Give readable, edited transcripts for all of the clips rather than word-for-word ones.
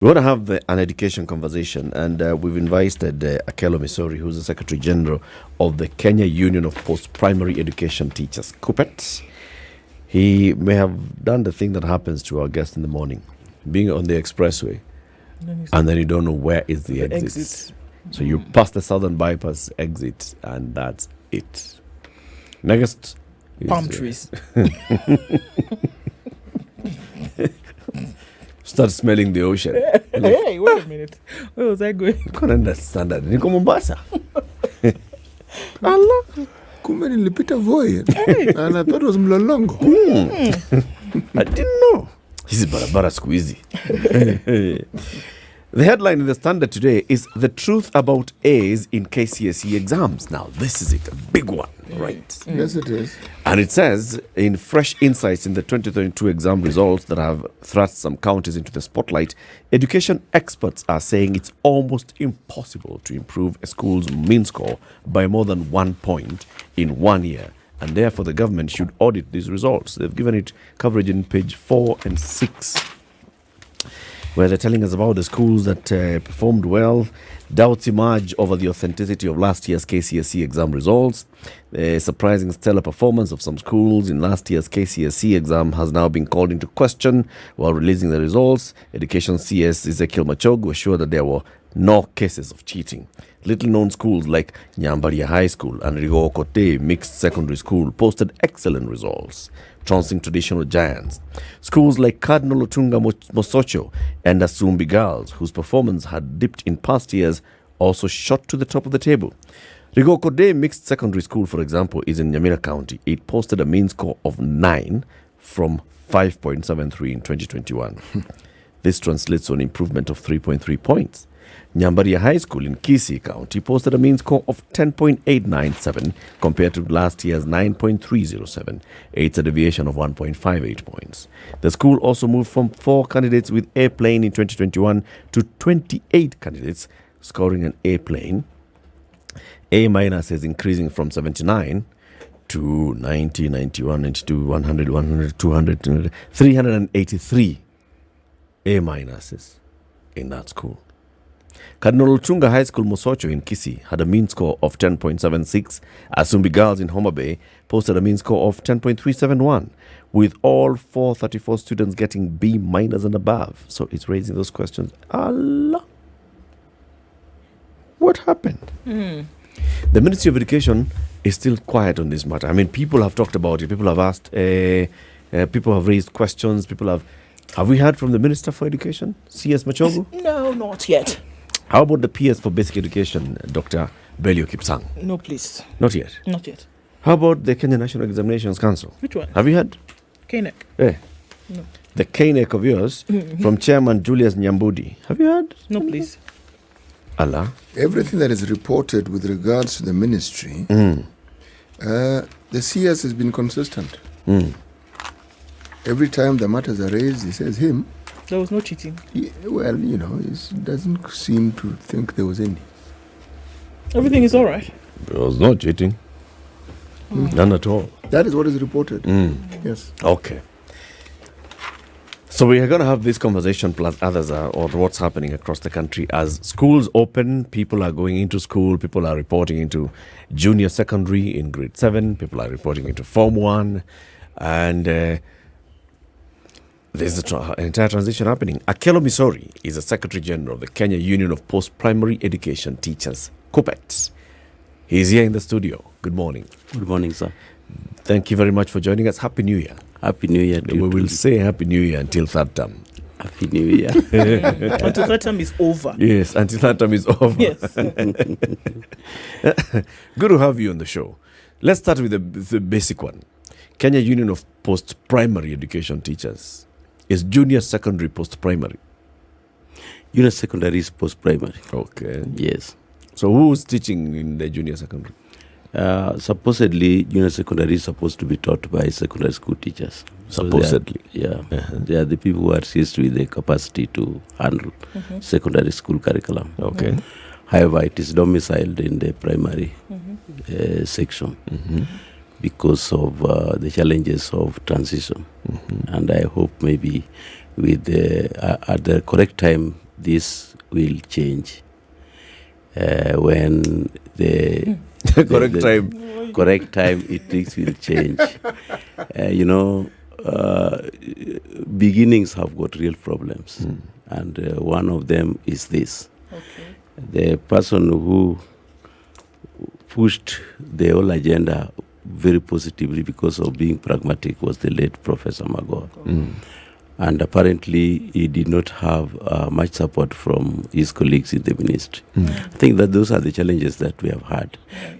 We want to have an education conversation, and we've invited Akelo MISORI, who's the Secretary General of the Kenya Union of Post-Primary Education Teachers, KUPPET. He may have done the thing that happens to our guest in the morning, being on the expressway, and then you don't know where is the exit. So you pass the Southern Bypass exit, and that's it. Next is, palm trees. Start smelling the ocean. Hey, wait a minute. Where was I going? You can't understand that. Niko Mombasa. Allah, kumbe nilipita Voi. And I thought it was Mlolongo. I didn't know. Hizi barabara siku hizi. The headline in the Standard today is "The Truth About A's in KCSE Exams." Now, this is it, a big one, right? Yes, it is. And it says, in fresh insights in the 2022 exam results that have thrust some counties into the spotlight, education experts are saying it's almost impossible to improve a school's mean score by more than 1 point in 1 year. And therefore, the government should audit these results. They've given it coverage in page 4 and 6, where they're telling us about the schools that performed well. Doubts emerge over the authenticity of last year's KCSE exam results. The surprising stellar performance of some schools in last year's KCSE exam has now been called into question while releasing the results. Education CS Ezekiel Machogu assured that there were no cases of cheating. Little-known schools like Nyambaria High School and Rigokote Mixed Secondary School posted excellent results, trouncing traditional giants. Schools like Cardinal Otunga Mosocho and Asumbi Girls, whose performance had dipped in past years, also shot to the top of the table. Rigokote Mixed Secondary School, for example, is in Nyamira County. It posted a mean score of 9 from 5.73 in 2021. This translates to an improvement of 3.3 points. Nyambaria High School in Kisii County posted a mean score of 10.897 compared to last year's 9.307. It's a deviation of 1.58 points. The school also moved from 4 candidates with A plane in 2021 to 28 candidates scoring an A plane. A minus is increasing from 79 to 90, 91, 92, 100, 100, 200, 200 383 A minuses in that school. Cardinal Otunga High School Mosocho in Kisii had a mean score of 10.76. Asumbi Girls in Homa Bay posted a mean score of 10.371, with all 434 students getting B minus and above. So it's raising those questions. Allah, what happened? The Ministry of Education is still quiet on this matter. I mean, people have talked about it. People have asked. People have raised questions. Have we heard from the Minister for Education, CS Machogu? No, not yet. How about the PS for Basic Education, Dr. Belio Kipsang? No, please. Not yet. Not yet. How about the Kenya National Examinations Council? Which one? Have you heard? KNEC. Eh. No. The KNEC of yours from Chairman Julius Nyambudi. Have you heard? No, please. Allah. Everything that is reported with regards to the ministry, the CS has been consistent. Every time the matters are raised, he says him. There was no cheating. Well, he doesn't seem to think there was any. Everything is all right. There was no cheating. None at all. That is what is reported. Yes. Okay. So we are going to have this conversation plus others on what's happening across the country. As schools open, people are going into school. People are reporting into junior secondary in grade 7. People are reporting into Form 1. And there's an entire transition happening. Akelo MISORI is the Secretary General of the Kenya Union of Post-Primary Education Teachers, KUPPET. He's here in the studio. Good morning. Good morning, sir. Thank you very much for joining us. Happy New Year. Happy New Year. We will say Happy New Year until third term. Happy New Year. Until that time is over. Yes, until that term is over. Yes. Good to have you on the show. Let's start with the basic one. Kenya Union of Post-Primary Education Teachers. Is junior secondary post-primary? Junior secondary is post-primary. Okay. Yes. So who's teaching in the junior secondary? Supposedly, junior secondary is supposed to be taught by secondary school teachers. Supposedly. So they are the people who are seized with the capacity to handle secondary school curriculum. Okay. However, it is domiciled in the primary section. Because of the challenges of transition. And I hope maybe with at the correct time this will change when the correct time it takes will change. Beginnings have got real problems, and one of them is this. Okay. The person who pushed the whole agenda very positively because of being pragmatic was the late Professor Magor. And apparently he did not have much support from his colleagues in the ministry. I think that those are the challenges that we have had.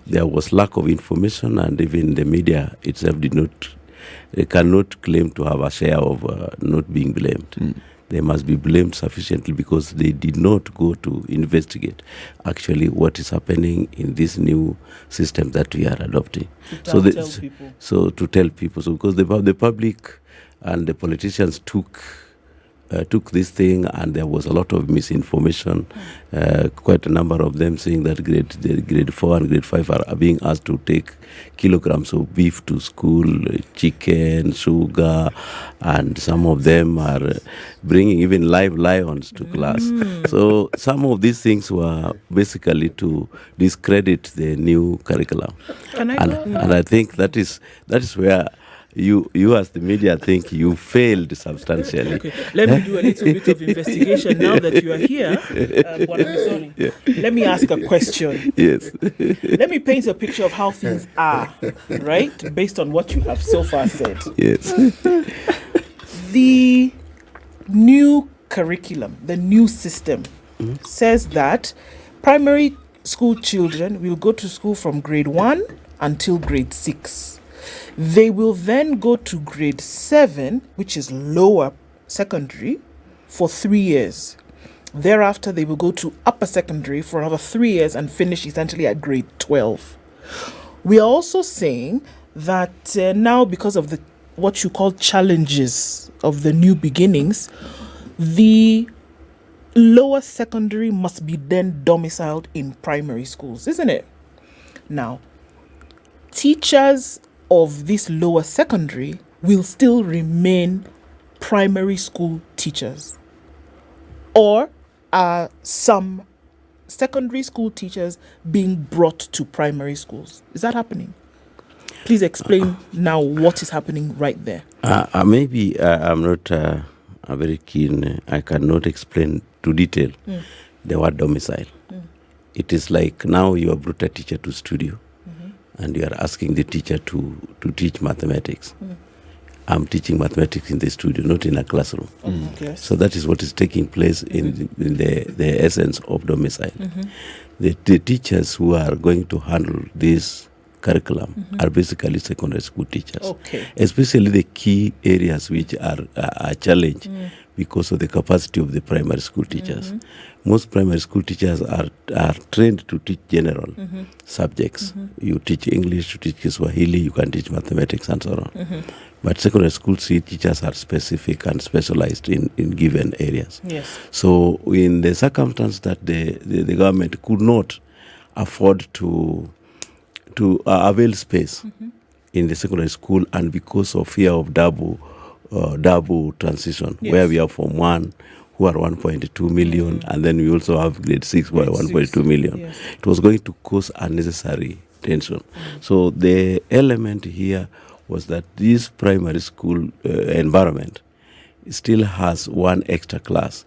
There was lack of information, and even the media itself cannot claim to have a share of not being blamed. They must be blamed sufficiently because they did not go to investigate actually what is happening in this new system that we are adopting. To tell people. So because the public and the politicians took this thing, and there was a lot of misinformation. Quite a number of them saying that grade 4 and grade 5 are being asked to take kilograms of beef to school, chicken, sugar, and some of them are bringing even live lions to class. So some of these things were basically to discredit the new curriculum. And I think that is where you as the media think you failed substantially. Okay. Let me do a little bit of investigation now that you are here, Bwana MISORI. Let me ask a question. Yes. Let me paint a picture of how things are, right? Based on what you have so far said. Yes. The new curriculum, the new system, says that primary school children will go to school from grade 1 until grade 6. They will then go to grade 7, which is lower secondary, for 3 years. Thereafter, they will go to upper secondary for another 3 years and finish essentially at grade 12. We are also saying that now, because of what you call challenges of the new beginnings, the lower secondary must be then domiciled in primary schools, isn't it? Now, teachers of this lower secondary will still remain primary school teachers, or are some secondary school teachers being brought to primary schools? Is that happening? Please explain now what is happening right there. Maybe I'm not very keen. I cannot explain to detail the word domicile. It is like now you have brought a teacher to studio, and you are asking the teacher to teach mathematics. I'm teaching mathematics in the studio, not in a classroom. Yes. So that is what is taking place in the essence of domicile. The teachers who are going to handle this curriculum are basically secondary school teachers. Okay. Especially the key areas which are a challenge because of the capacity of the primary school teachers. Most primary school teachers are trained to teach general subjects. You teach English, you teach Kiswahili, you can teach mathematics and so on. But secondary school teachers are specific and specialized in given areas. Yes. So in the circumstance that the government could not afford to avail space in the secondary school, and because of fear of double transition, where we have Form 1 who are 1.2 million, and then we also have grade 6 who are 1.2 million. Yes. It was going to cause unnecessary tension. So the element here was that this primary school environment still has one extra class,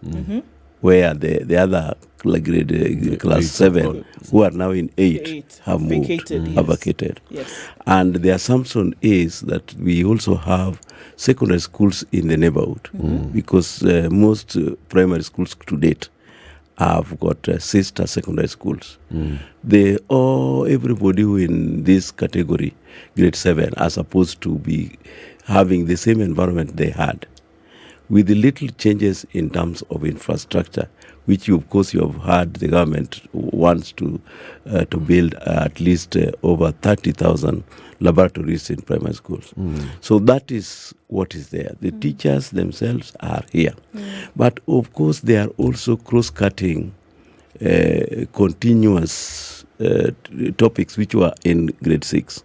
where the other grade class 7 who are now in 8 have vacated. Yes. And the assumption is that we also have secondary schools in the neighborhood, because most primary schools to date have got sister secondary schools. Everybody who in this category, grade 7, are supposed to be having the same environment they had, with the little changes in terms of infrastructure, which of course you have heard the government wants to build at least over 30,000 laboratories in primary schools. So that is what is there. The teachers themselves are here. But of course they are also cross-cutting continuous topics which were in grade 6.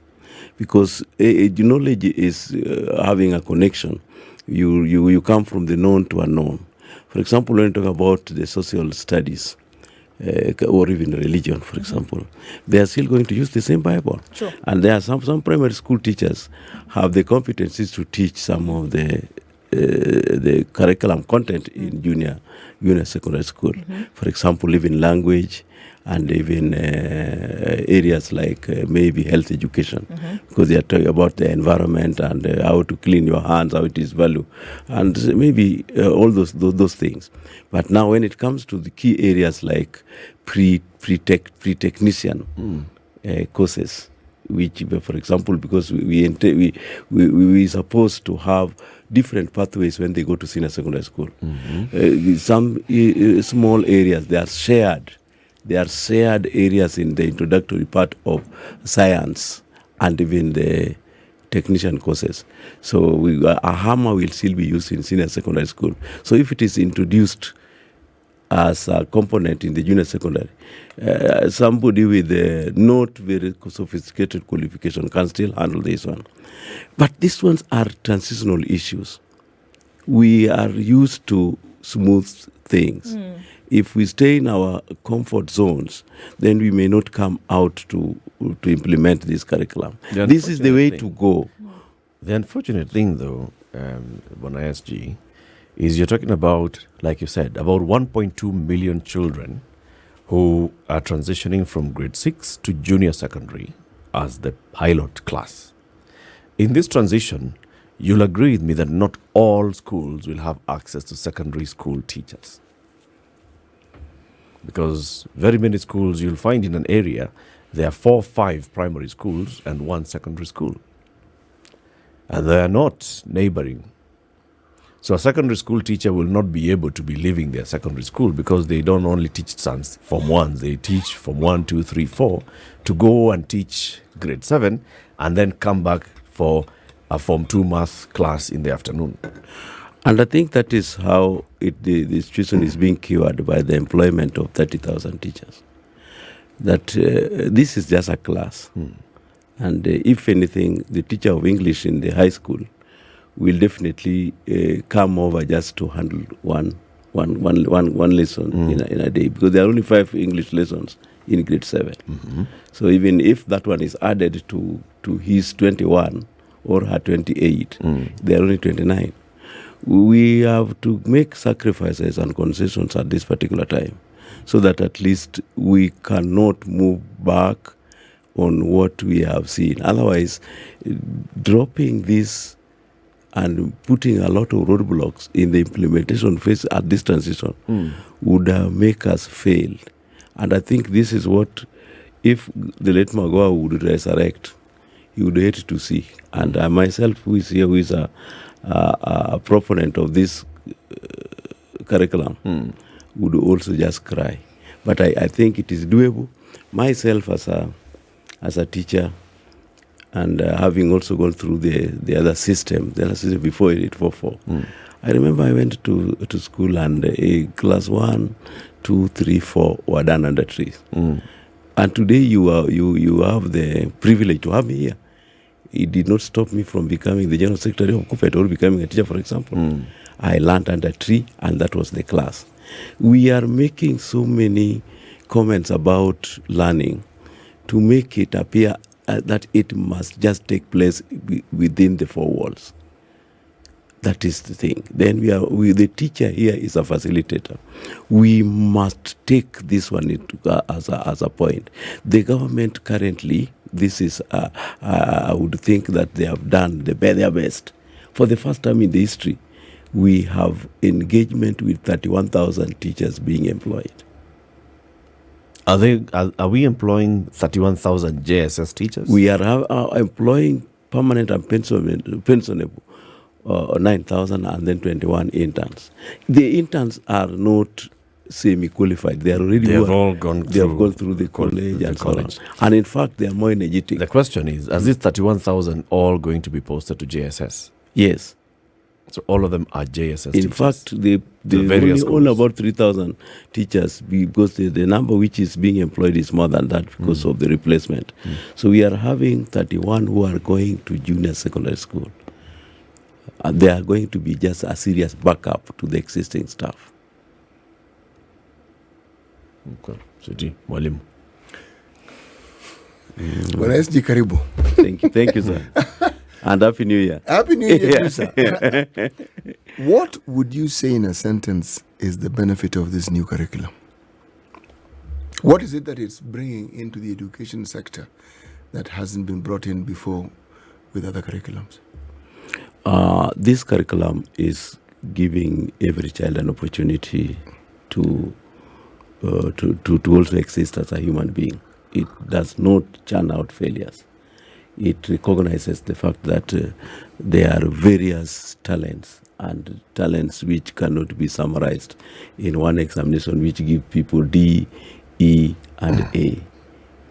Because knowledge is having a connection. You come from the known to unknown. For example, when you talk about the social studies, or even religion, for example, they are still going to use the same Bible. Sure. And there are some primary school teachers have the competencies to teach some of the curriculum content in junior secondary school. For example, even language and even areas like maybe health education, because they are talking about the environment and how to clean your hands, how it is value, and maybe all those things. But now when it comes to the key areas like pre-technician courses, which, for example, because we supposed to have different pathways when they go to senior secondary school. Some small areas, they are shared. They are shared areas in the introductory part of science and even the technician courses. So a hammer will still be used in senior secondary school. So if it is introduced as a component in the junior secondary, somebody with a not very sophisticated qualification can still handle this one. But these ones are transitional issues. We are used to smooth things. If we stay in our comfort zones, then we may not come out to implement this curriculum. This is the way to go. The unfortunate thing, though, on ISG, is you're talking about, like you said, about 1.2 million children who are transitioning from grade 6 to junior secondary as the pilot class. In this transition, you'll agree with me that not all schools will have access to secondary school teachers. Because very many schools you'll find in an area, there are 4 or 5 primary schools and 1 secondary school. And they are not neighboring. So a secondary school teacher will not be able to be leaving their secondary school because they don't only teach sons Form 1, they teach Form 1, 2, 3, 4 to go and teach grade 7 and then come back for a Form 2 math class in the afternoon. And I think that is how the situation is being cured by the employment of 30,000 teachers. That this is just a class. And if anything, the teacher of English in the high school will definitely come over just to handle one lesson in a day, because there are only 5 English lessons in grade 7. So even if that one is added to his 21 or her 28, there are only 29. We have to make sacrifices and concessions at this particular time so that at least we cannot move back on what we have seen. Otherwise, dropping this and putting a lot of roadblocks in the implementation phase at this transition would make us fail. And I think this is what, if the late Magoa would resurrect, he would hate to see. And I myself, who is here, who is a proponent of this curriculum, would also just cry. But I think it is doable. Myself as a teacher, and having also gone through the other system before 844, I remember I went to school and class 1, 2, 3, 4 were done under trees. And today you have the privilege to have me here. It did not stop me from becoming the General Secretary of Coopet or becoming a teacher, for example. I learned under a tree, and that was the class. We are making so many comments about learning to make it appear that it must just take place within the 4 walls. That is the thing. Then the teacher here is a facilitator. We must take this one as a point. The government currently, this is, I would think that they have done their best. For the first time in the history, we have engagement with 31,000 teachers being employed. Are we employing 31,000 JSS teachers? We are employing permanent and pensionable 9,000 and then 21 interns. The interns are not semi-qualified. They are already They have all gone through. They have gone through the college and so on. And in fact, they are more energetic. The question is these 31,000 all going to be posted to JSS? Yes. So all of them are JSS in teachers? In fact, the various only all about 3,000 teachers, because the number which is being employed is more than that because of the replacement. So we are having 31 who are going to junior secondary school. They are going to be just a serious backup to the existing staff. Okay. Siti, mwalimu. Bwana SG, karibu. Thank you, sir. And Happy New Year. Happy New Year too, sir. What would you say in a sentence is the benefit of this new curriculum? What is it that it's bringing into the education sector that hasn't been brought in before with other curriculums? This curriculum is giving every child an opportunity to also exist as a human being. It does not churn out failures. It recognizes the fact that there are various talents and talents which cannot be summarized in one examination, which give people D, E, and A.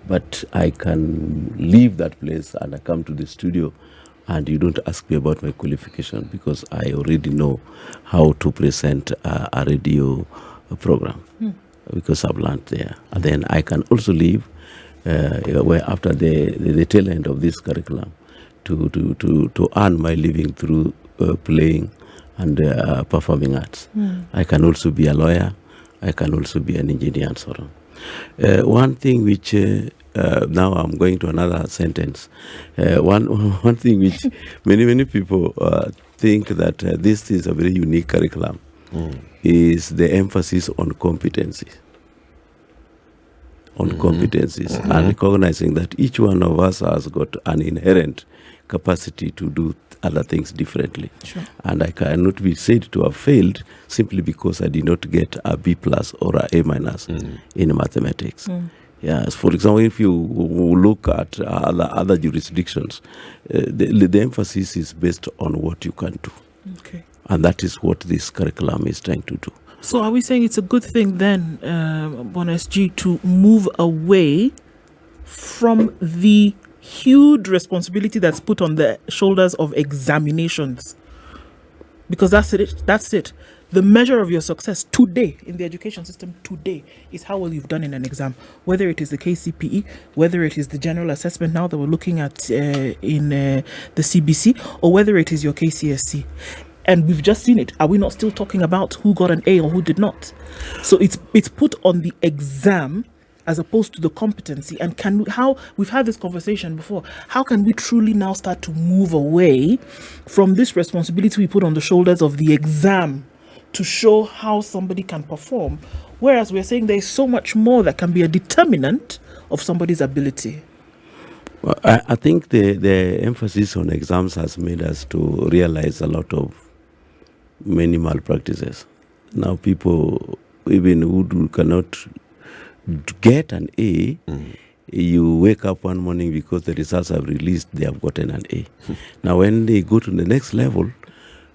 But I can leave that place and I come to the studio and you don't ask me about my qualification because I already know how to present a radio program because I've learned there. And then I can also leave where after the tail end of this curriculum to earn my living through playing and performing arts. I can also be a lawyer. I can also be an engineer and so on. One thing which now I'm going to another sentence. One thing which many people think that this is a very unique curriculum is the emphasis on competency. Competencies and recognizing that each one of us has got an inherent capacity to do other things differently. Sure. And I cannot be said to have failed simply because I did not get a B plus or a A minus in mathematics. Yes, for example, if you look at other jurisdictions, the emphasis is based on what you can do. Okay. And that is what this curriculum is trying to do. So are we saying it's a good thing then, SG, to move away from the huge responsibility that's put on the shoulders of examinations? Because that's it. The measure of your success today in the education system today is how well you've done in an exam, whether it is the KCPE, whether it is the general assessment now that we're looking at in the CBC, or whether it is your KCSE. And we've just seen it. Are we not still talking about who got an A or who did not? So it's put on the exam as opposed to the competency. And we've had this conversation before, how can we truly now start to move away from this responsibility we put on the shoulders of the exam to show how somebody can perform, whereas we're saying there's so much more that can be a determinant of somebody's ability? Well, I think the emphasis on exams has made us to realize a lot of many malpractices. Now people, even who cannot get an A, you wake up one morning because the results have released, they have gotten an A. Now when they go to the next level,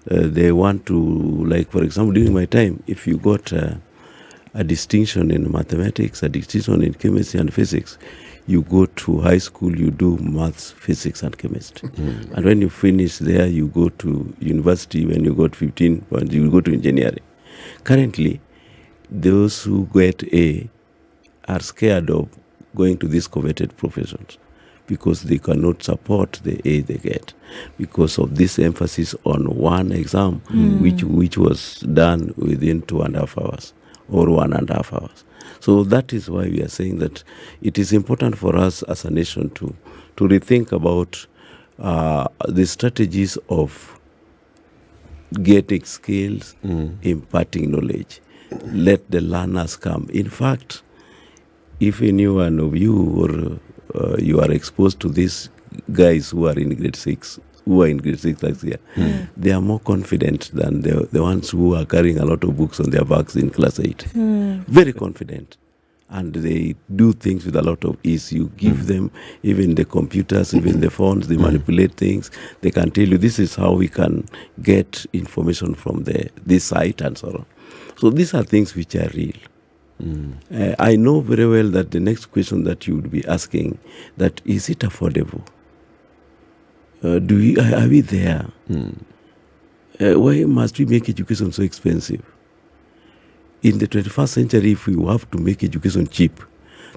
they want to, like for example, during my time, if you got a distinction in mathematics, a distinction in chemistry and physics, you go to high school, you do maths, physics, and chemistry. And when you finish there, you go to university. When you got 15 points, you go to engineering. Currently, those who get A are scared of going to these coveted professions because they cannot support the A they get because of this emphasis on one exam, which was done within 2.5 hours or 1.5 hours. So that is why we are saying that it is important for us as a nation to rethink about the strategies of getting skills, imparting knowledge. Let the learners come. In fact, if any one of you or you are exposed to these guys who are in grade 6, last year, they are more confident than the ones who are carrying a lot of books on their backs in class 8. Very confident. And they do things with a lot of ease. You give them even the computers, even the phones, they manipulate things. They can tell you this is how we can get information from this site and so on. So these are things which are real. I know very well that the next question that you would be asking, that is it affordable? Are we there? Why must we make education so expensive? In the 21st century, if we have to make education cheap,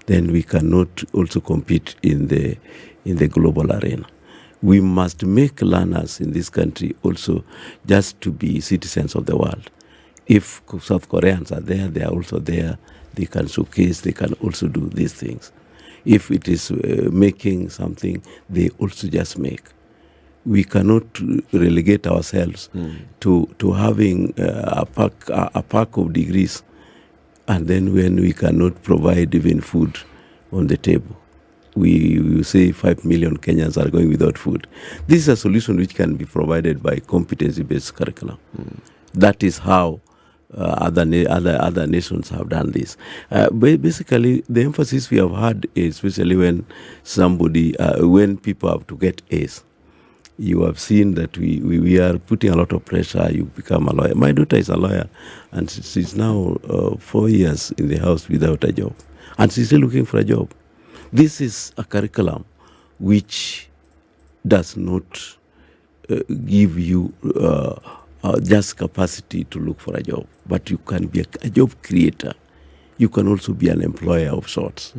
then we cannot also compete in the global arena. We must make learners in this country also just to be citizens of the world. If South Koreans are there, they are also there they can showcase, they can also do these things. If it is making something, they also just make. We cannot relegate ourselves to having a pack of degrees, and then when we cannot provide even food on the table, we say 5 million Kenyans are going without food. This is a solution which can be provided by competency-based curriculum. That is how other nations have done this. Basically, the emphasis we have had, especially when people have to get A's. You have seen that we are putting a lot of pressure. You become a lawyer. My daughter is a lawyer, and she's now 4 years in the house without a job, and she's still looking for a job. This is a curriculum which does not give you just capacity to look for a job, but you can be a job creator. You can also be an employer of sorts.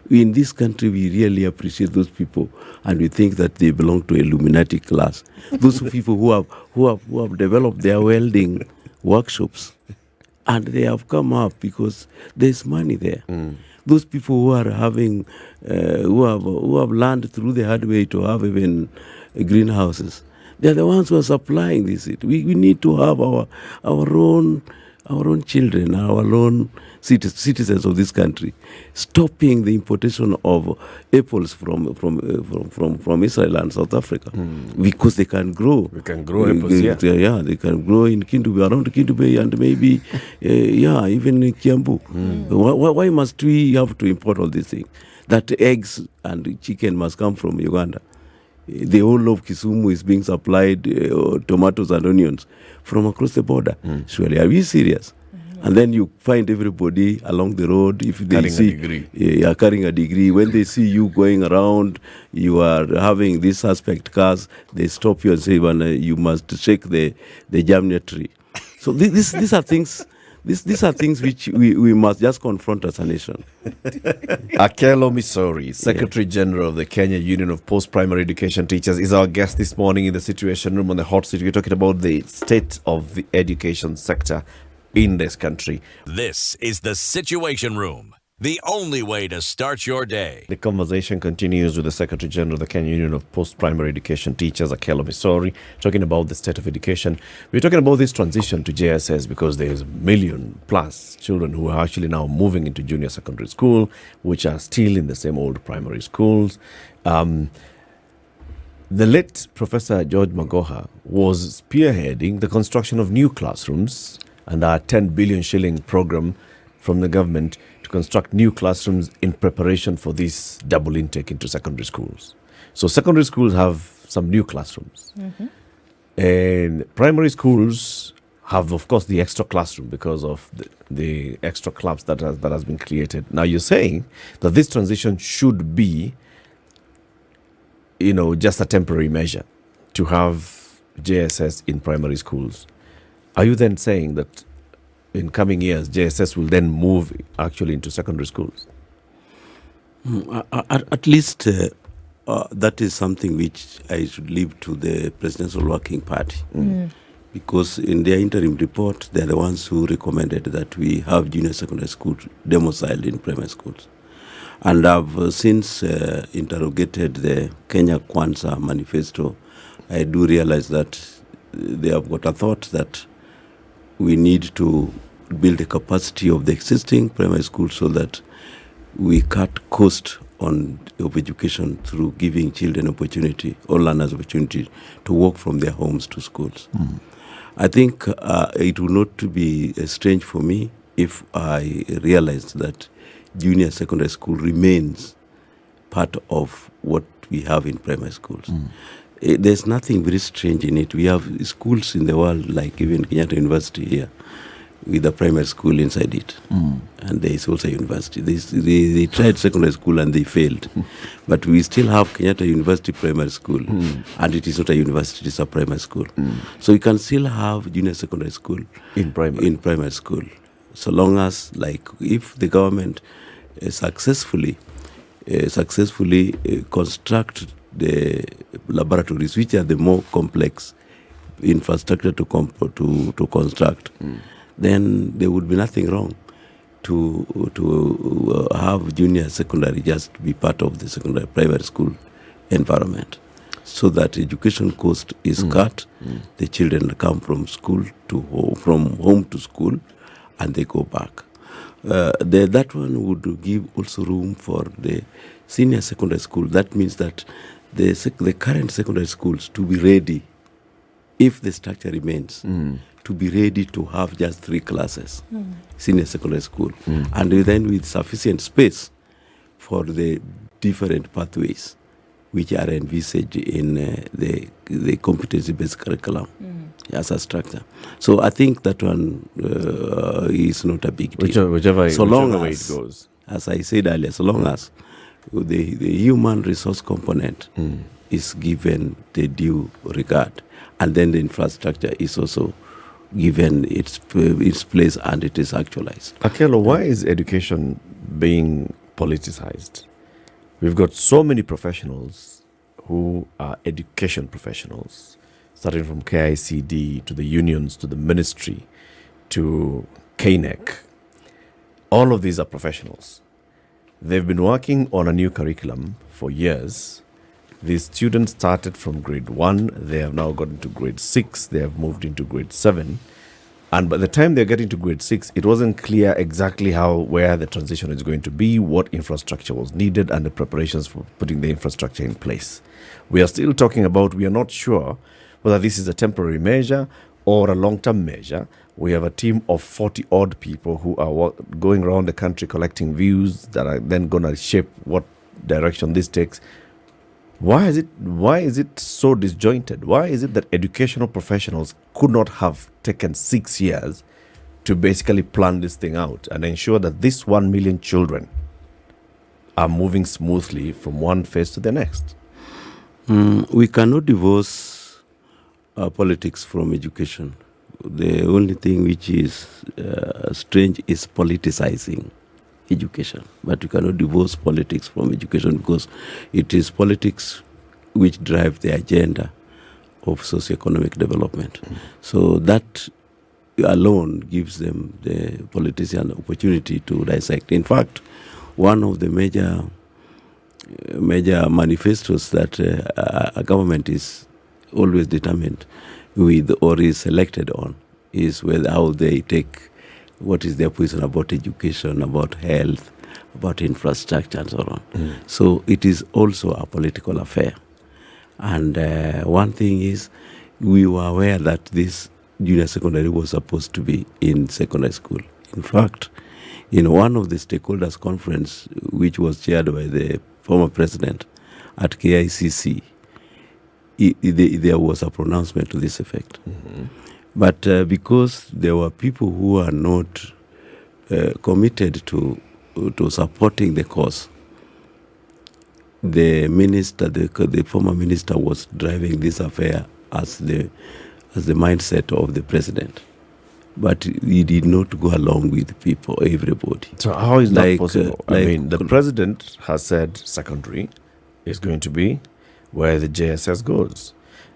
In this country, we really appreciate those people, and we think that they belong to Illuminati class. Those people who have developed their welding workshops, and they have come up because there's money there. Those people who are having, who have learned through the hard way to have even greenhouses, they're the ones who are supplying this. We need to have our own children, our own citizens of this country, stopping the importation of apples from Israel and South Africa, because they can grow. We can grow apples, yeah, they can grow in Kindu, around Kindu and maybe, even in Kiambu. Why must we have to import all these things? That eggs and chicken must come from Uganda. The whole of Kisumu is being supplied tomatoes and onions from across the border. Surely, are we serious? And then you find everybody along the road, if they carrying a degree. When they see you going around, you are having these suspect cars, they stop you and say, you must check the geometry. So these are things. These are things which we must just confront as a nation. Akelo MISORI, Secretary General of the Kenya Union of Post-Primary Education Teachers, is our guest this morning in the Situation Room on the Hot Seat. We're talking about the state of the education sector in this country. This is the Situation Room, the only way to start your day. The conversation continues with the Secretary General of the Kenya Union of Post-Primary Education Teachers, Akelo MISORI, talking about the state of education. We're talking about this transition to JSS because there's a million plus children who are actually now moving into junior secondary school, which are still in the same old primary schools. The late Professor George Magoha was spearheading the construction of new classrooms and our 10 billion shilling program from the government to construct new classrooms in preparation for this double intake into secondary schools. So secondary schools have some new classrooms. And primary schools have, of course, the extra classroom because of the extra clubs that has been created. Now, you're saying that this transition should be, just a temporary measure to have JSS in primary schools. Are you then saying that in coming years, JSS will then move actually into secondary schools? At least that is something which I should leave to the Presidential Working Party. Because in their interim report, they're the ones who recommended that we have junior secondary school domiciled in primary schools. And I've since interrogated the Kenya Kwanza manifesto. I do realize that they have got a thought that we need to build the capacity of the existing primary school so that we cut cost of education through giving children opportunity or learners opportunity to walk from their homes to schools. I think it will not be strange for me if I realized that junior secondary school remains part of what we have in primary schools. There's nothing very strange in it. We have schools in the world, like even Kenyatta University here, with a primary school inside it. And there is also a university. They tried secondary school and they failed. But we still have Kenyatta University Primary School. And it is not a university, it is a primary school. So you can still have junior secondary school in primary school. So long as, if the government successfully construct the laboratories, which are the more complex infrastructure to construct, then there would be nothing wrong to have junior secondary just be part of the secondary primary school environment, so that education cost is cut. The children come from from home to school, and they go back. That one would give also room for the senior secondary school. That means that the current secondary schools to be ready, if the structure remains, to be ready to have just 3 classes, senior secondary school, and then with sufficient space for the different pathways which are envisaged in the competency-based curriculum as a structure. So I think that one is not a big deal. Whichever way as, it goes. As I said earlier, so long as the human resource component is given the due regard, and then the infrastructure is also given its place and it is actualized. Akelo, why is education being politicized? We've got so many professionals who are education professionals, starting from KICD to the unions to the ministry to KNEC. All of these are professionals. They've been working on a new curriculum for years. These students started from grade 1. They have now gotten to grade 6. They have moved into grade 7. And by the time they're getting to grade 6, it wasn't clear exactly where the transition is going to be, what infrastructure was needed, and the preparations for putting the infrastructure in place. We are still talking about, we are not sure whether this is a temporary measure or a long-term measure. We have a team of 40-odd people who are going around the country collecting views that are then going to shape what direction this takes. Why is it so disjointed? Why is it that educational professionals could not have taken 6 years to basically plan this thing out and ensure that this 1 million children are moving smoothly from one phase to the next? We cannot divorce politics from education. The only thing which is strange is politicizing education. But you cannot divorce politics from education, because it is politics which drive the agenda of socioeconomic development. So that alone gives them, the politician, opportunity to dissect. In fact, one of the major manifestos that a government is always determined with or is selected on is how they take, what is their position about education, about health, about infrastructure, and so on. So it is also a political affair. And one thing is, we were aware that this junior secondary was supposed to be in secondary school. In fact, in one of the stakeholders conference, which was chaired by the former president at KICC, there was a pronouncement to this effect. But because there were people who are not committed to supporting the cause, the minister, the former minister, was driving this affair as the mindset of the president. But he did not go along with people, everybody. So how is that possible? I mean, the president has said secondary is going to be where the JSS goes.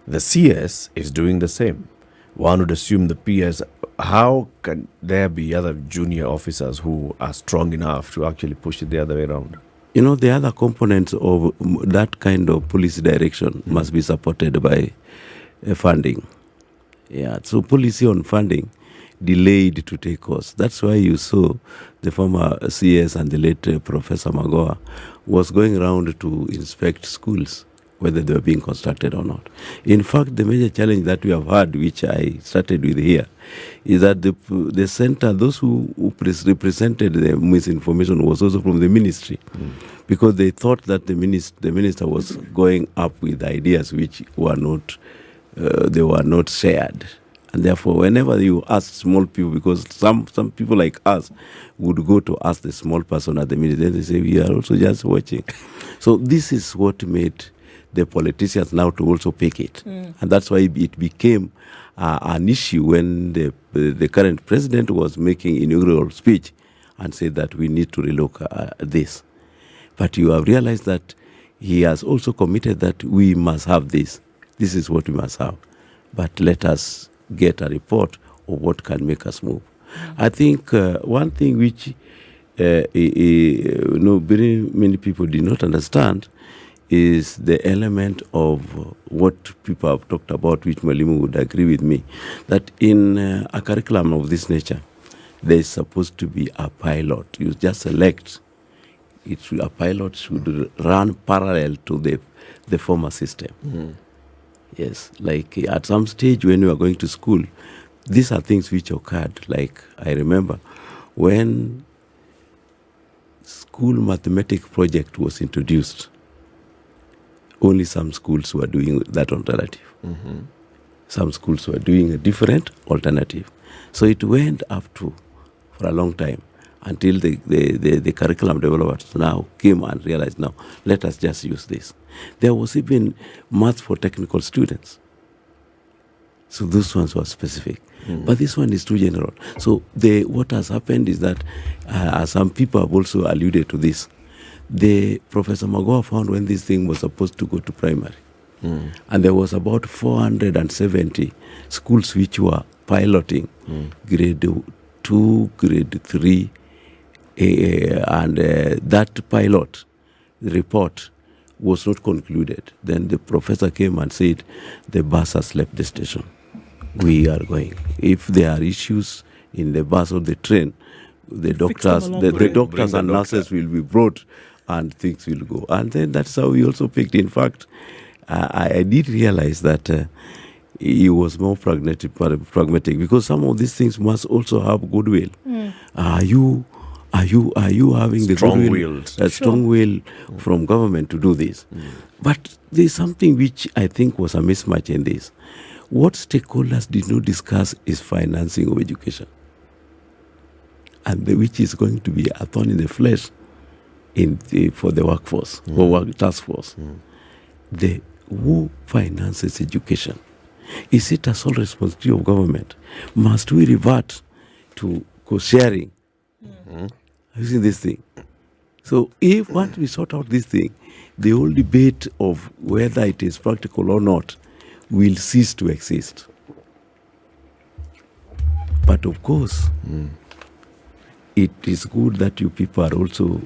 The CS is doing the same. One would assume the PS, how can there be other junior officers who are strong enough to actually push it the other way around? You know, the other components of that kind of policy direction must be supported by funding. Yeah, so policy on funding delayed to take course. That's why you saw the former CS and the late Professor Magoa was going around to inspect schools, whether they were being constructed or not. In fact, the major challenge that we have had, which I started with here, is that the center, those who represented the misinformation was also from the ministry, because they thought that the minister was going up with ideas which were not, they were not shared. And therefore, whenever you ask small people, because some people like us would go to ask the small person at the ministry, then they say, we are also just watching. So this is what made the politicians now to also pick it. And that's why it became an issue when the current president was making inaugural speech and said that we need to relook this. But you have realized that he has also committed that we must have this. This is what we must have. But let us get a report of what can make us move. I think one thing which very many people did not understand is the element of what people have talked about, which Mwalimu would agree with me, that in a curriculum of this nature, there is supposed to be a pilot. You just select. A pilot should run parallel to the former system. Yes, like at some stage when we were going to school, these are things which occurred. Like I remember when school mathematics project was introduced, only some schools were doing that alternative. Some schools were doing a different alternative. So it went up to for a long time until the curriculum developers now came and realized, now let us just use this. There was even math for technical students. So those ones were specific. But this one is too general. So what has happened is that some people have also alluded to this. Professor Magoha found when this thing was supposed to go to primary. And there was about 470 schools which were piloting grade 2, grade 3, and that pilot report was not concluded. Then the professor came and said, the bus has left the station. We are going. If there are issues in the bus or the train, the doctors and nurses will be brought and things will go. And then that's how we also picked. In fact, I did realize that he was more pragmatic because some of these things must also have goodwill. Are you having the strong will from government to do this? But there's something which I think was a mismatch in this. What stakeholders did not discuss is financing of education, and which is going to be a thorn in the flesh for the workforce or task force. Who finances education? Is it a sole responsibility of government? Must we revert to co-sharing using this thing? So if once we sort out this thing, the whole debate of whether it is practical or not will cease to exist. But of course, it is good that you people are also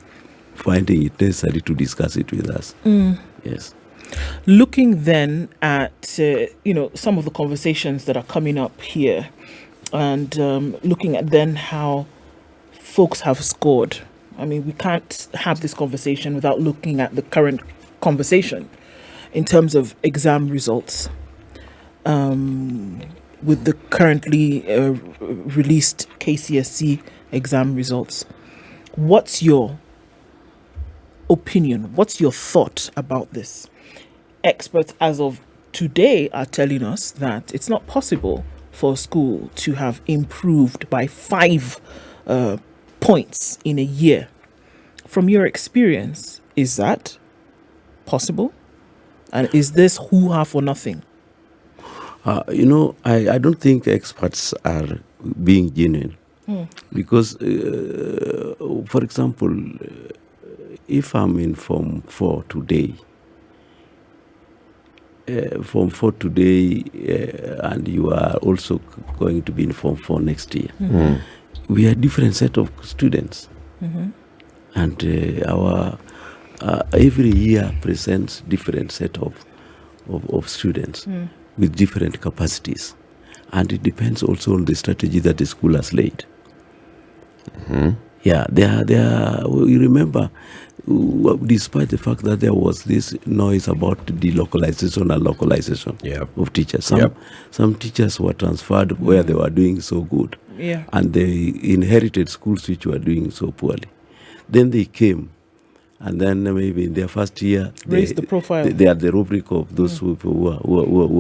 finding it necessary to discuss it with us. Yes. Looking then at some of the conversations that are coming up here, and looking at then how folks have scored. I mean, we can't have this conversation without looking at the current conversation in terms of exam results. With the currently released KCSE exam results, what's your opinion? What's your thought about this? Experts as of today are telling us that it's not possible for a school to have improved by 5 points in a year. From your experience, is that possible? And is this hoo-ha for nothing? I don't think experts are being genuine. Because, for example, if I'm in Form 4 today, and you are also going to be in Form 4 next year, we are a different set of students. And our every year presents different set of students with different capacities. And it depends also on the strategy that the school has laid. Yeah, you remember, despite the fact that there was this noise about delocalization and localization of teachers, some teachers were transferred where they were doing so good, and they inherited schools which were doing so poorly. Then they came, and then maybe in their first year, raised the profile. They are the rubric of those who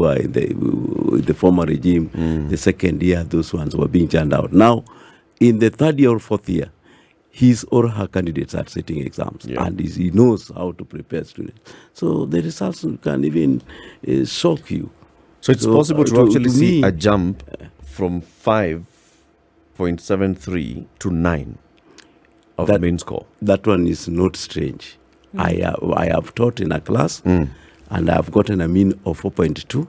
are in the former regime. The second year, those ones were being churned out. Now, in the third year or fourth year, his or her candidates are setting exams, and he knows how to prepare students. So the results can even shock you. So it's possible to actually see a jump from 5.73 to 9 of the main score. That one is not strange. I have taught in a class, and I have gotten a mean of 4.2,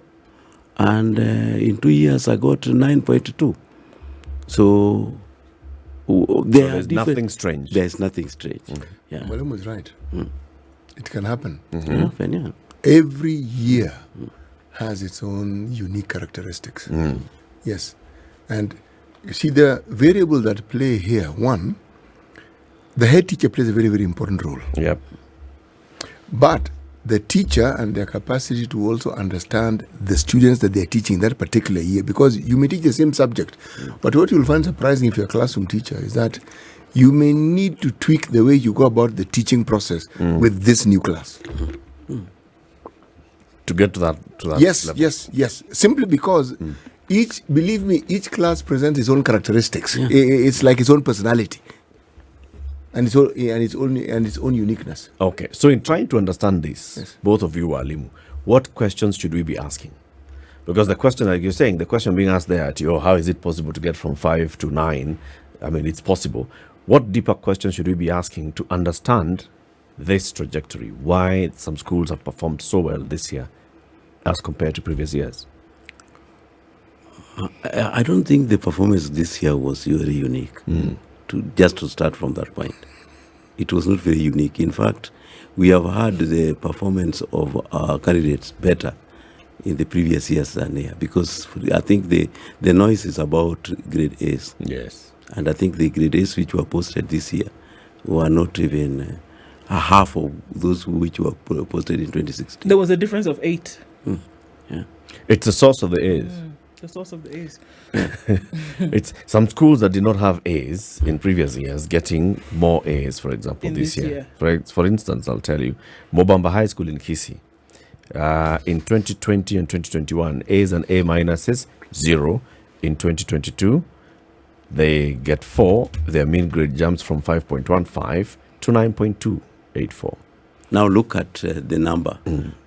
and in 2 years I got 9.2. So there's nothing strange. There's nothing strange. Yeah. Malam was right. It can happen. Yeah. Every year has its own unique characteristics. Yes. And you see the variable that play here, one, the head teacher plays a very, very important role. Yep. But the teacher and their capacity to also understand the students that they're teaching that particular year, because you may teach the same subject, but what you'll find surprising if you're a classroom teacher is that you may need to tweak the way you go about the teaching process with this new class. To get to that Yes, level. yes. Simply because believe me, each class presents its own characteristics. It's like its own personality. And its own uniqueness. Okay, so in trying to understand this, Yes. both of you, Alimu, what questions should we be asking? Because the question, like you're saying, the question being asked there, how is it possible to get from 5 to 9? I mean, it's possible. What deeper questions should we be asking to understand this trajectory? Why some schools have performed so well this year as compared to previous years? I don't think the performance this year was very unique. Just to start from that point, it was not very unique. In fact, we have had the performance of our candidates better in the previous years than here, because I think the noise is about grade A's. Yes. And I think the grade A's which were posted this year were not even half of those which were posted in 2016. There was a difference of 8. Yeah. It's the source of the A's. The source of the A's. It's some schools that did not have A's in previous years getting more A's, for example, In this this year. year. For instance, I'll tell you, Mobamba High School in Kisii, in 2020 and 2021, A's and A minuses, 0. In 2022, they get 4. Their mean grade jumps from 5.15 to 9.284. Now look at the number.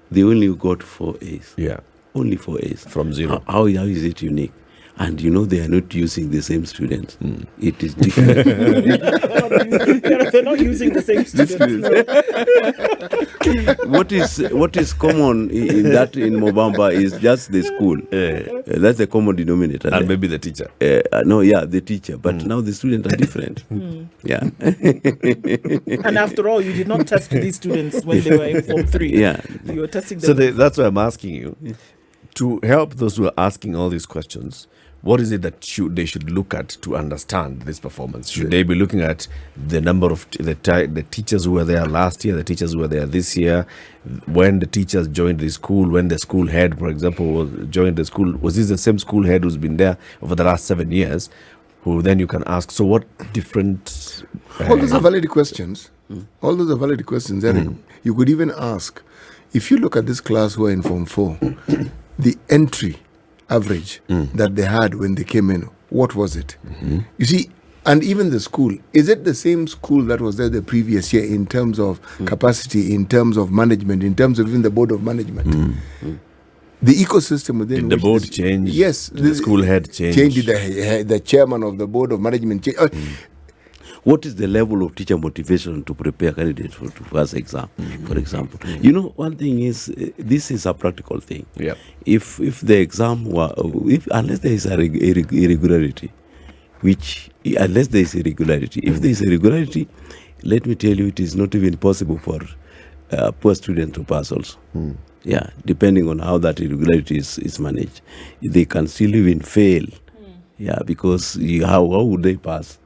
They only got 4 A's. Yeah, Only 4 A's. from 0. How is it unique? And they are not using the same students. It is different. They're not using the same students. What is common in Mobamba is just the school. That's the common denominator. And maybe the teacher. The teacher. But now the students are different. Yeah. And after all, you did not test these students when they were in Form 3. Yeah. You were testing them. So that's why I'm asking you, to help those who are asking all these questions, what is it that they should look at to understand this performance? Should they be looking at the number of the teachers who were there last year, the teachers who were there this year, when the teachers joined the school, when the school head, for example, joined the school? Was this the same school head who's been there over the last 7 years? Who then you can ask, so what different... All those are valid questions. All those are valid questions, Eric. You could even ask, if you look at this class who are in Form 4, the entry average that they had when they came in, what was it? You see, and even the school, is it the same school that was there the previous year in terms of capacity, in terms of management, in terms of even the board of management? The ecosystem within Did the which board change? Yes. Did the school head change? Changed the chairman of the board of management. What is the level of teacher motivation to prepare candidates for first exam, for example? One thing is, this is a practical thing. Yeah. If the exam unless there is a irregularity, if there is a irregularity, let me tell you, it is not even possible for a poor student to pass also. Yeah, depending on how that irregularity is managed. They can still even fail. Yeah, because how would they pass?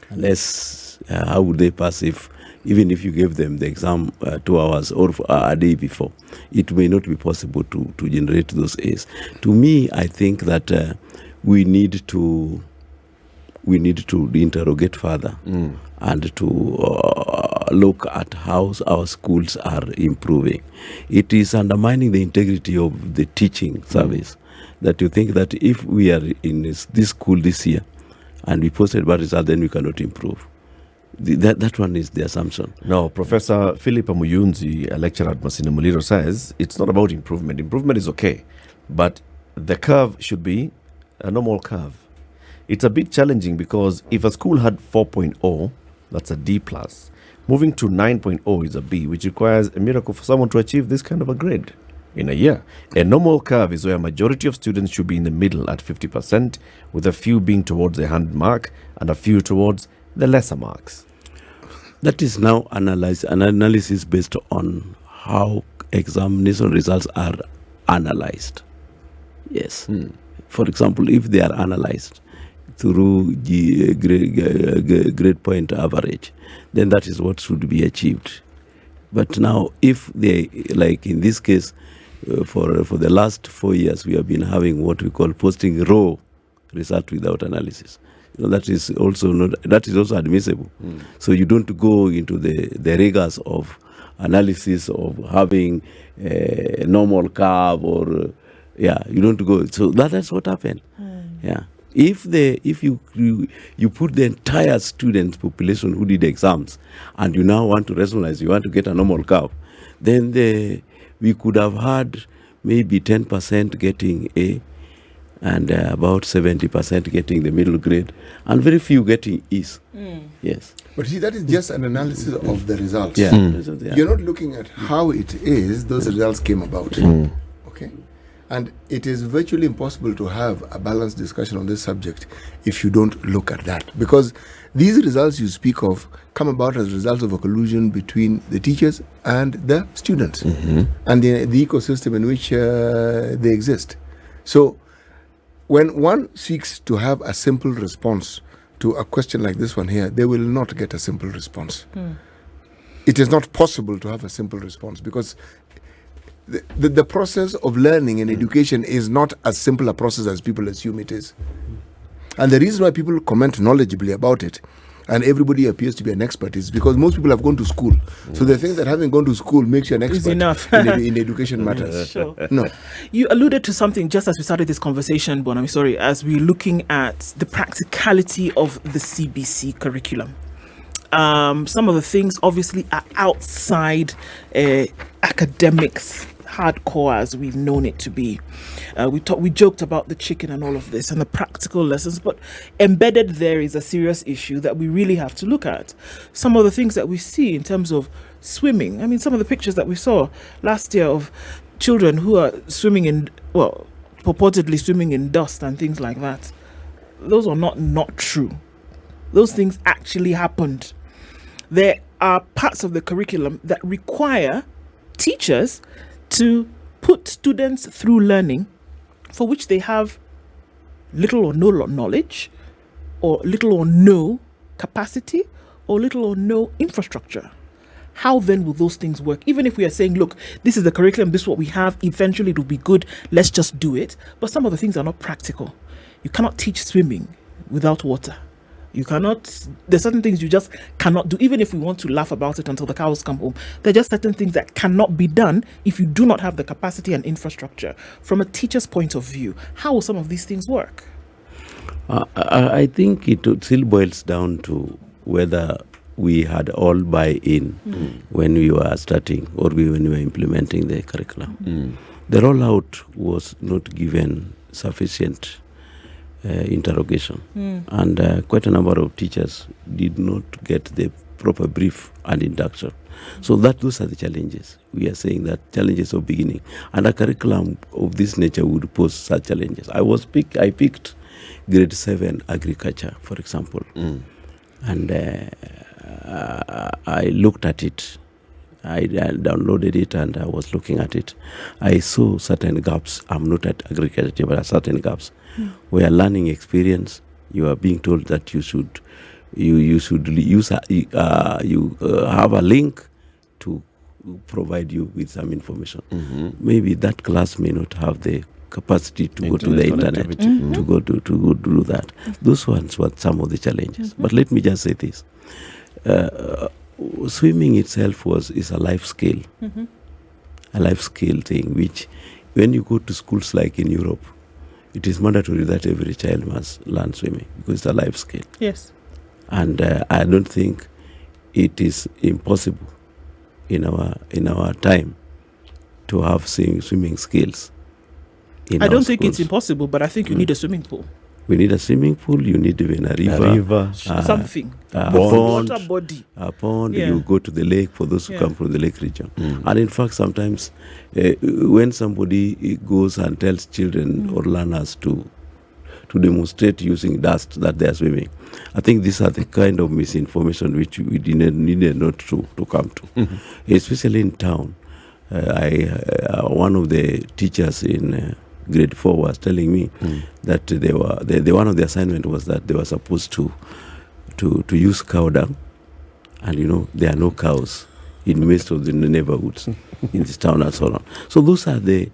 Unless, how would they pass even if you gave them the exam 2 hours or a day before? It may not be possible to generate those A's. To me, I think that we need to interrogate further and to look at how our schools are improving. It is undermining the integrity of the teaching service that you think that if we are in this school this year and we posted bad results, then we cannot improve. That one is the assumption. No, Professor Philip Amuyunzi, a lecturer at Masina Muliro, says it's not about improvement. Improvement is okay, but the curve should be a normal curve. It's a bit challenging because if a school had 4.0, that's a D+. Moving to 9.0 is a B, which requires a miracle for someone to achieve this kind of a grade in a year. A normal curve is where a majority of students should be in the middle at 50%, with a few being towards the 100 mark and a few towards the lesser marks? That is now an analysis based on how examination results are analyzed. Yes. For example, if they are analyzed through grade point average, then that is what should be achieved. But now, if they, like in this case, for the last 4 years, we have been having what we call posting raw result without analysis. That is also admissible. So you don't go into the rigors of analysis of having a normal curve or you don't go. So that's what happened. Yeah. If you put the entire student population who did exams and you now want to rationalize, you want to get a normal curve, then we could have had maybe 10% getting A and about 70% getting the middle grade and very few getting E's. Yes. But see, that is just an analysis of the results. Yeah. You're not looking at how it is those results came about. Okay? And it is virtually impossible to have a balanced discussion on this subject if you don't look at that. Because these results you speak of come about as a result of a collusion between the teachers and the students and the ecosystem in which they exist. So when one seeks to have a simple response to a question like this one here, they will not get a simple response. It is not possible to have a simple response because the process of learning and education is not as simple a process as people assume it is. And the reason why people comment knowledgeably about it and everybody appears to be an expert is because most people have gone to school. So they think that having gone to school makes you an expert enough. in education matters. Sure. No. You alluded to something just as we started this conversation, MISORI, as we're looking at the practicality of the CBC curriculum. Some of the things obviously are outside academics, hardcore as we've known it to be. We joked about the chicken and all of this and the practical lessons, but embedded there is a serious issue that we really have to look at. Some of the things that we see in terms of swimming. I mean, some of the pictures that we saw last year of children who are swimming purportedly swimming in dust and things like that. Those are not true. Those things actually happened. There are parts of the curriculum that require teachers to put students through learning for which they have little or no knowledge, or little or no capacity, or little or no infrastructure. How then will those things work? Even if we are saying, look, this is the curriculum, this is what we have, eventually it will be good, let's just do it. But some of the things are not practical. You cannot teach swimming without water. There's certain things you just cannot do, even if we want to laugh about it until the cows come home. There are just certain things that cannot be done if you do not have the capacity and infrastructure. From a teacher's point of view, how will some of these things work? I think it still boils down to whether we had all buy-in when we were starting or when we were implementing the curriculum. The rollout was not given sufficient interrogation, and quite a number of teachers did not get the proper brief and induction. So those are the challenges. We are saying that challenges of beginning, and a curriculum of this nature would pose such challenges. I picked grade 7 agriculture, for example, and I looked at it. I downloaded it and I was looking at it. I saw certain gaps. I'm not at agriculture, but certain gaps where learning experience. You are being told that you should use have a link to provide you with some information. Maybe that class may not have the capacity to go to the internet to go do that. Those ones were some of the challenges. But let me just say this. Swimming itself is a life skill, a life skill thing, which when you go to schools like in Europe, it is mandatory that every child must learn swimming because it's a life skill. Yes. And I don't think it is impossible in our time to have swimming skills. I don't think it's impossible, but I think you need a swimming pool. We need a swimming pool. You need even a river, something, a pond, water body. A pond. You go to the lake for those who come from the lake region. And in fact, sometimes when somebody goes and tells children or learners to to demonstrate using dust that they are swimming. I think these are the kind of misinformation which we needed not to come to, especially in town. One of the teachers in grade 4 was telling me that one of the assignment was that they were supposed to use cow dung, and there are no cows in most of the neighborhoods in this town and so on. So those are the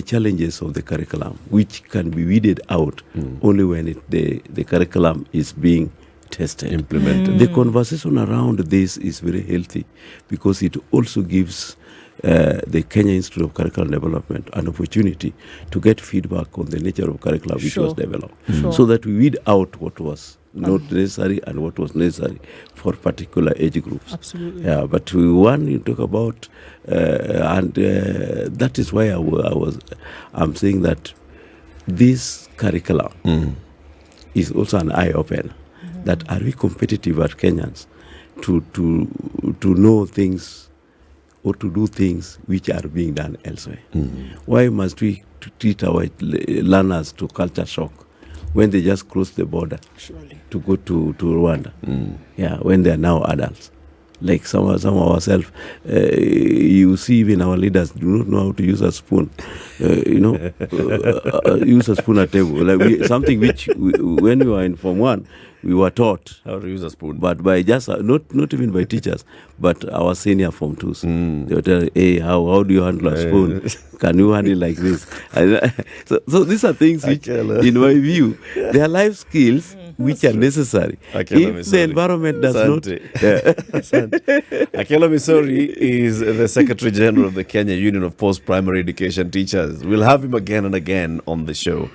challenges of the curriculum, which can be weeded out only when the curriculum is being tested, implemented. The conversation around this is very healthy because it also gives the Kenya Institute of Curriculum Development an opportunity to get feedback on the nature of curriculum which was developed, so that we weed out what was not necessary and what was necessary for particular age groups. Absolutely. Yeah, but we want to talk about, and that is why I'm saying that this curriculum is also an eye opener. That are we competitive as Kenyans to know things or to do things which are being done elsewhere? Why must we treat our learners to culture shock when they just cross the border to go to Rwanda? Yeah, when they are now adults. Like some of ourselves, you see even our leaders do not know how to use a spoon. Use a spoon at table. Like something which, when we were in Form 1, we were taught how to use a spoon. But by just, not even by teachers, but our senior Form 2s. They would tell, hey, how do you handle a spoon? Can you handle like this? So these are things which, in my view, they are life skills which are necessary. If the environment does not... Akela MISORI is the Secretary General of the Kenya Union of Post-Primary Education Teachers. We'll have him again and again on the show.